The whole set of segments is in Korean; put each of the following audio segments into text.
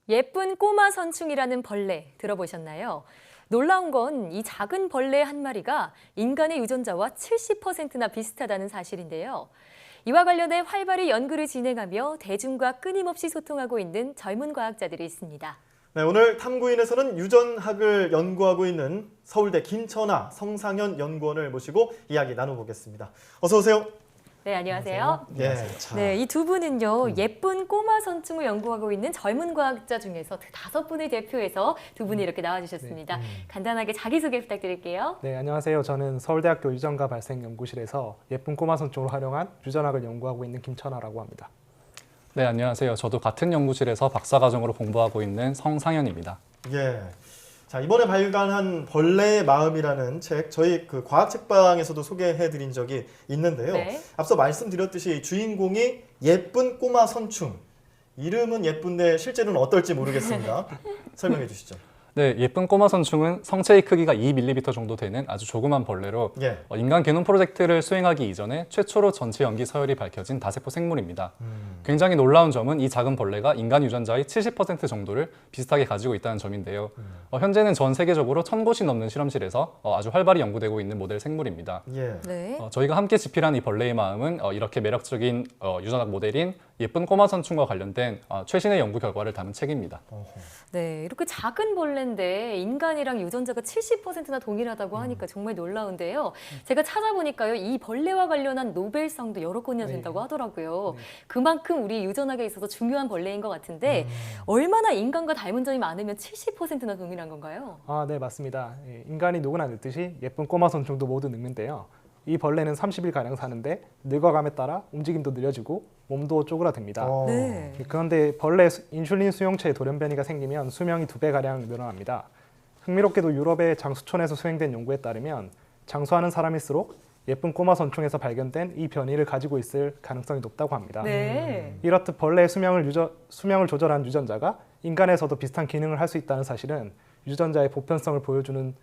예쁜 꼬마 선충이라는 벌레 들어보셨나요? 놀라운 건 이 작은 벌레 한 마리가 인간의 유전자와 70%나 비슷하다는 사실인데요. 이와 관련해 활발히 연구를 진행하며 대중과 끊임없이 소통하고 있는 젊은 과학자들이 있습니다. 네, 오늘 탐구인에서는 유전학을 연구하고 있는 서울대 김천하 성상현 연구원을 모시고 이야기 나눠보겠습니다. 어서 오세요. 네, 안녕하세요. 네, 이 두 분은요, 예쁜 꼬마 선충을 연구하고 있는 젊은 과학자 중에서 5분을 대표해서 두 분이 이렇게 나와주셨습니다. 간단하게 자기소개 부탁드릴게요. 네, 안녕하세요. 저는 서울대학교 유전과 발생 연구실에서 예쁜 꼬마 선충을 활용한 유전학을 연구하고 있는 김천하라고 합니다. 네, 안녕하세요. 저도 같은 연구실에서 박사과정으로 공부하고 있는 성상현입니다. 예. 자, 이번에 발간한 벌레의 마음이라는 책, 저희 그 과학 책방에서도 소개해드린 적이 있는데요. 네. 앞서 말씀드렸듯이 주인공이 예쁜 꼬마 선충. 이름은 예쁜데 실제로는 어떨지 모르겠습니다. 설명해 주시죠. 네, 예쁜 꼬마 선충은 성체의 크기가 2mm 정도 되는 아주 조그만 벌레로 예. 인간 게놈 프로젝트를 수행하기 이전에 최초로 전체 연기 서열이 밝혀진 다세포 생물입니다. 굉장히 놀라운 점은 이 작은 벌레가 인간 유전자의 70% 정도를 비슷하게 가지고 있다는 점인데요. 현재는 전 세계적으로 1000곳이 넘는 실험실에서 아주 활발히 연구되고 있는 모델 생물입니다. 예. 네. 저희가 함께 집필한 이 벌레의 마음은 이렇게 매력적인 유전학 모델인 예쁜 꼬마 선충과 관련된 최신의 연구 결과를 담은 책입니다. 네, 이렇게 작은 벌레인데 인간이랑 유전자가 70%나 동일하다고 하니까 정말 놀라운데요. 제가 찾아보니까요, 이 벌레와 관련한 노벨상도 여러 건이나 된다고 하더라고요. 그만큼 우리 유전학에 있어서 중요한 벌레인 것 같은데 얼마나 인간과 닮은 점이 많으면 70%나 동일한 건가요? 아, 네, 맞습니다. 예, 인간이 누구나 늙듯이 예쁜 꼬마 선충도 모두 늙는데요. 이 벌레는 30일가량 사는데 늙어감에 따라 움직임도 느려지고 몸도 쪼그라듭니다. 네. 그런데 벌레 인슐린 수용체에 돌연변이가 생기면 수명이 2배가량 늘어납니다. 흥미롭게도 유럽의 장수촌에서 수행된 연구에 따르면 장수하는 사람일수록 예쁜 꼬마 선충에서 발견된 이 변이를 가지고 있을 가능성이 높다고 합니다. 네. 이렇듯 벌레의 수명을 조절한 유전자가 인간에서도 비슷한 기능을 할 수 있다는 사실은 유전자의 보편성을 보여주는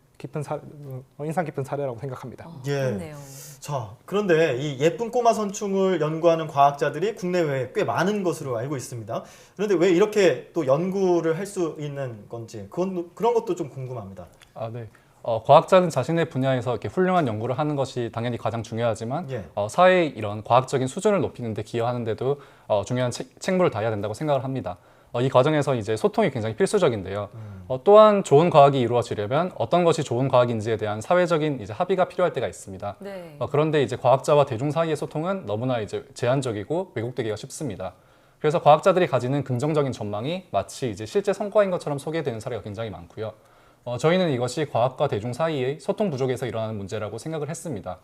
인상 깊은 사례라고 생각합니다. 예. 그렇네요. 자, 그런데 이 예쁜 꼬마 선충을 연구하는 과학자들이 국내외에 꽤 많은 것으로 알고 있습니다. 그런데 왜 이렇게 또 연구를 할 수 있는 건지 그런 것도 좀 궁금합니다. 아, 네. 과학자는 자신의 분야에서 이렇게 훌륭한 연구를 하는 것이 당연히 가장 중요하지만 예. 사회의 이런 과학적인 수준을 높이는 데 기여하는데도 중요한 책무를 다해야 된다고 생각을 합니다. 이 과정에서 이제 소통이 굉장히 필수적인데요. 또한 좋은 과학이 이루어지려면 어떤 것이 좋은 과학인지에 대한 사회적인 이제 합의가 필요할 때가 있습니다. 네. 그런데 이제 과학자와 대중 사이의 소통은 너무나 이제 제한적이고 왜곡되기가 쉽습니다. 그래서 과학자들이 가지는 긍정적인 전망이 마치 이제 실제 성과인 것처럼 소개되는 사례가 굉장히 많고요. 저희는 이것이 과학과 대중 사이의 소통 부족에서 일어나는 문제라고 생각을 했습니다.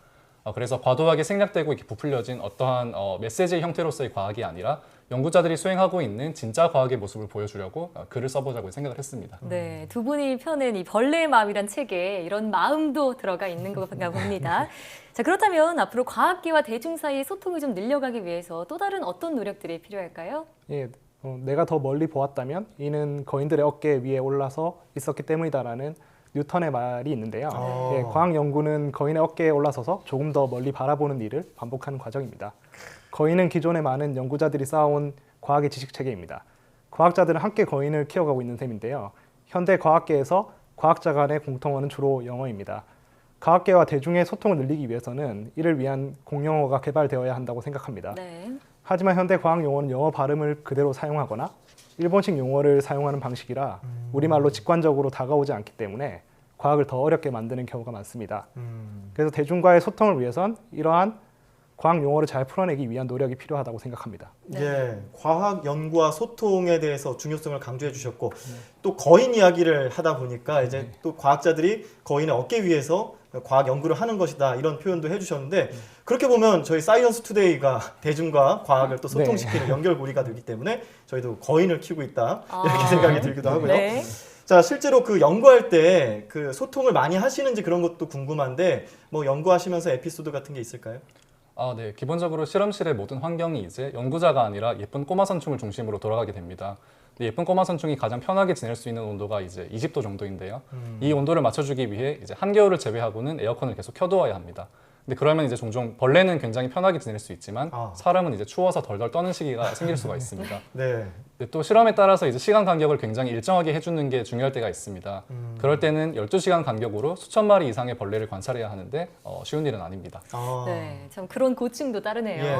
그래서 과도하게 생략되고 이렇게 부풀려진 어떠한 메시지의 형태로서의 과학이 아니라 연구자들이 수행하고 있는 진짜 과학의 모습을 보여주려고 글을 써보자고 생각을 했습니다. 네, 두 분이 펴낸 이 벌레의 마음이란 책에 이런 마음도 들어가 있는 것인가 봅니다. 자, 그렇다면 앞으로 과학계와 대중 사이의 소통을 좀 늘려가기 위해서 또 다른 어떤 노력들이 필요할까요? 예, 내가 더 멀리 보았다면 이는 거인들의 어깨 위에 올라서 있었기 때문이다라는 뉴턴의 말이 있는데요. 예, 과학 연구는 거인의 어깨에 올라서서 조금 더 멀리 바라보는 일을 반복하는 과정입니다. 거인은 기존에 많은 연구자들이 쌓아온 과학의 지식 체계입니다. 과학자들은 함께 거인을 키워가고 있는 셈인데요. 현대 과학계에서 과학자 간의 공통어는 주로 영어입니다. 과학계와 대중의 소통을 늘리기 위해서는 이를 위한 공용어가 개발되어야 한다고 생각합니다. 네. 하지만 현대 과학 용어는 영어 발음을 그대로 사용하거나 일본식 용어를 사용하는 방식이라 우리말로 직관적으로 다가오지 않기 때문에 과학을 더 어렵게 만드는 경우가 많습니다. 그래서 대중과의 소통을 위해선 이러한 과학 용어를 잘 풀어내기 위한 노력이 필요하다고 생각합니다. 예, 과학 연구와 소통에 대해서 중요성을 강조해 주셨고 또 거인 이야기를 하다 보니까 이제 또 과학자들이 거인의 어깨 위에서 과학 연구를 하는 것이다 이런 표현도 해주셨는데 그렇게 보면 저희 사이언스 투데이가 대중과 과학을 또 소통시키는 연결고리가 되기 때문에 저희도 거인을 키우고 있다 이렇게 생각이 들기도 하고요. 네. 자, 실제로 그 연구할 때 그 소통을 많이 하시는지 그런 것도 궁금한데 뭐 연구하시면서 에피소드 같은 게 있을까요? 네. 기본적으로 실험실의 모든 환경이 이제 연구자가 아니라 예쁜 꼬마 선충을 중심으로 돌아가게 됩니다. 예쁜 꼬마 선충이 가장 편하게 지낼 수 있는 온도가 이제 20도 정도인데요. 이 온도를 맞춰주기 위해 이제 한겨울을 제외하고는 에어컨을 계속 켜두어야 합니다. 근데 그러면 이제 종종 벌레는 굉장히 편하게 지낼 수 있지만 아. 사람은 이제 추워서 덜덜 떠는 시기가 생길 수가 있습니다. 네. 근데 또 실험에 따라서 이제 시간 간격을 굉장히 일정하게 해주는 게 중요할 때가 있습니다. 그럴 때는 12시간 간격으로 수천 마리 이상의 벌레를 관찰해야 하는데 쉬운 일은 아닙니다. 아. 네, 참 그런 고충도 따르네요. 예.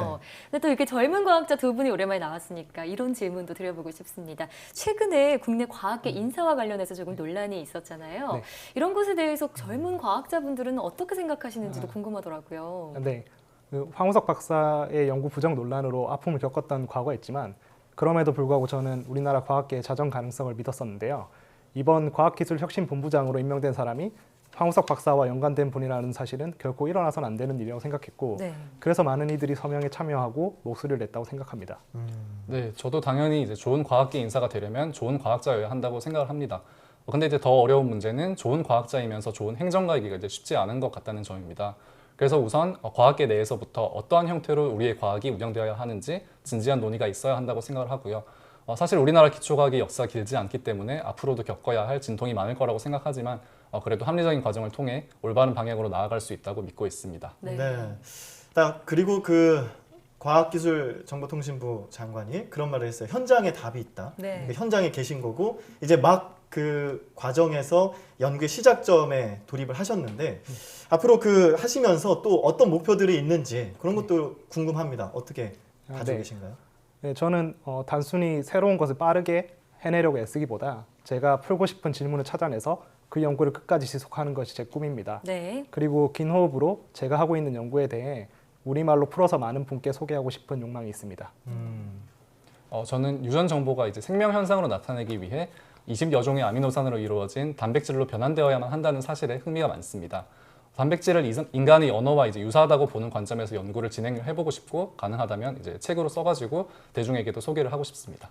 근데 또 이렇게 젊은 과학자 두 분이 오랜만에 나왔으니까 이런 질문도 드려보고 싶습니다. 최근에 국내 과학계 인사와 관련해서 조금 논란이 있었잖아요. 네. 이런 것에 대해서 젊은 과학자분들은 어떻게 생각하시는지도 궁금하더라고요. 네, 그 황우석 박사의 연구 부정 논란으로 아픔을 겪었던 과거가 있지만 그럼에도 불구하고 저는 우리나라 과학계의 자정 가능성을 믿었었는데요. 이번 과학기술혁신본부장으로 임명된 사람이 황우석 박사와 연관된 분이라는 사실은 결코 일어나선 안 되는 일이라고 생각했고 네. 그래서 많은 이들이 서명에 참여하고 목소리를 냈다고 생각합니다. 네, 저도 당연히 이제 좋은 과학계 인사가 되려면 좋은 과학자여야 한다고 생각을 합니다. 근데 이제 더 어려운 문제는 좋은 과학자이면서 좋은 행정가이기가 이제 쉽지 않은 것 같다는 점입니다. 그래서 우선 과학계 내에서부터 어떠한 형태로 우리의 과학이 운영되어야 하는지 진지한 논의가 있어야 한다고 생각을 하고요. 사실 우리나라 기초과학이 역사가 길지 않기 때문에 앞으로도 겪어야 할 진통이 많을 거라고 생각하지만 그래도 합리적인 과정을 통해 올바른 방향으로 나아갈 수 있다고 믿고 있습니다. 네. 네. 그리고 그 과학기술정보통신부 장관이 그런 말을 했어요. 현장에 답이 있다. 네. 그러니까 현장에 계신 거고 이제 막 그 과정에서 연구의 시작점에 돌입을 하셨는데 앞으로 그 하시면서 또 어떤 목표들이 있는지 그런 것도 궁금합니다. 어떻게 가지고 네. 계신가요? 네, 저는 단순히 새로운 것을 빠르게 해내려고 애쓰기보다 제가 풀고 싶은 질문을 찾아내서 그 연구를 끝까지 지속하는 것이 제 꿈입니다. 네. 그리고 긴 호흡으로 제가 하고 있는 연구에 대해 우리말로 풀어서 많은 분께 소개하고 싶은 욕망이 있습니다. 저는 유전 정보가 이제 생명 현상으로 나타내기 위해 20여 종의 아미노산으로 이루어진 단백질로 변환되어야만 한다는 사실에 흥미가 많습니다. 단백질을 인간의 언어와 이제 유사하다고 보는 관점에서 연구를 진행을 해보고 싶고 가능하다면 이제 책으로 써가지고 대중에게도 소개를 하고 싶습니다.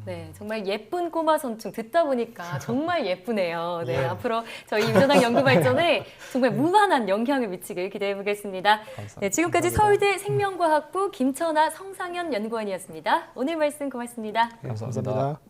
네, 정말 예쁜 꼬마 선충 듣다 보니까 정말 예쁘네요. 네, 예. 앞으로 저희 유전학 연구 발전에 정말 무한한 영향을 미치길 기대해 보겠습니다. 감사합니다. 네, 지금까지 서울대 생명과학부 김천아 성상현 연구원이었습니다. 오늘 말씀 고맙습니다. 네, 감사합니다. 감사합니다.